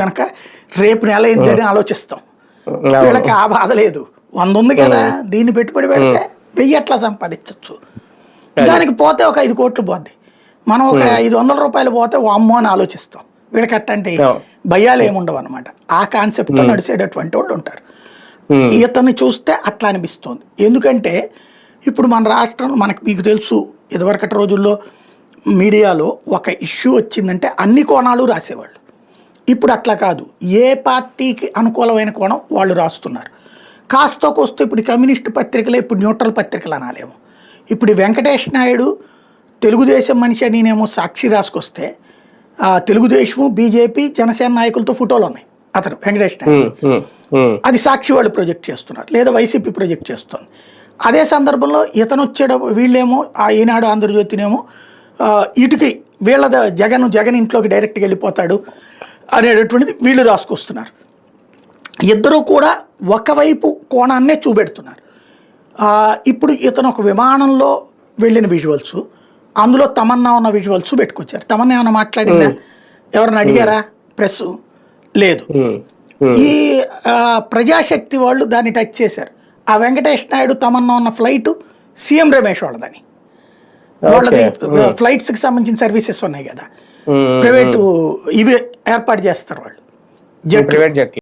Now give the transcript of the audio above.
కనుక రేపు నెల అయిందని ఆలోచిస్తాం. వీళ్ళకి ఆ బాధ లేదు. 100 ఉంది కదా, దీన్ని పెట్టుబడి పెడితే 1000 ఎట్లా సంపాదించవచ్చు. దానికి పోతే ఒక 5 కోట్లు పోద్ది. మనం ఒక 500 రూపాయలు పోతే వామ్మో అని ఆలోచిస్తాం. వీళ్ళకి అట్టంటే భయాలు ఏముండవు అనమాట. ఆ కాన్సెప్ట్తో నడిచేటటువంటి వాళ్ళు ఉంటారు. ఇతన్ని చూస్తే అట్లా అనిపిస్తుంది. ఎందుకంటే ఇప్పుడు మన రాష్ట్రం మీకు తెలుసు, ఇదివరకటి రోజుల్లో మీడియాలో ఒక ఇష్యూ వచ్చిందంటే అన్ని కోణాలు రాసేవాళ్ళు. ఇప్పుడు అట్లా కాదు, ఏ పార్టీకి అనుకూలమైన కోణం వాళ్ళు రాస్తున్నారు. కాస్త కోస్తో ఇప్పుడు కమ్యూనిస్టు పత్రికలే ఇప్పుడు న్యూట్రల్ పత్రికలు అనాలేమో. ఇప్పుడు వెంకటేష్ నాయుడు తెలుగుదేశం మనిషి అని నేనేమో సాక్షి రాసుకొస్తే తెలుగుదేశము, బీజేపీ, జనసేన నాయకులతో ఫోటోలు ఉన్నాయి. అతను వెంకటేష్ నాయుడు అది సాక్షి వాళ్ళు ప్రొజెక్ట్ చేస్తున్నారు, లేదా వైసీపీ ప్రొజెక్ట్ చేస్తుంది. అదే సందర్భంలో ఇతను వచ్చాడు, వీళ్ళేమో ఈనాడు ఆంధ్రజ్యోతినేమో ఇటుకి వీళ్ళ జగన్ ఇంట్లోకి డైరెక్ట్గా వెళ్ళిపోతాడు అనేటటువంటిది వీళ్ళు రాసుకొస్తున్నారు. ఇద్దరూ కూడా ఒకవైపు కోణాన్నే చూపెడుతున్నారు. ఇప్పుడు ఇతను ఒక విమానంలో వెళ్ళిన విజువల్స్, అందులో తమన్నా ఉన్న విజువల్స్ పెట్టుకొచ్చారు. తమన్నా ఏమైనా మాట్లాడిందా? ఎవరైనా అడిగారా? ప్రెస్ లేదు. ఈ ప్రజాశక్తి వాళ్ళు దాన్ని టచ్ చేశారు. ఆ వెంకటేష్ నాయుడు తమన్నా ఉన్న ఫ్లైట్ సీఎం రమేష్ వాళ్ళదని, వాళ్ళది ఫ్లైట్స్కి సంబంధించిన సర్వీసెస్ ఉన్నాయి కదా, ప్రైవేటు ఇవి ఏర్పాటు చేస్తారు వాళ్ళు, జెట్.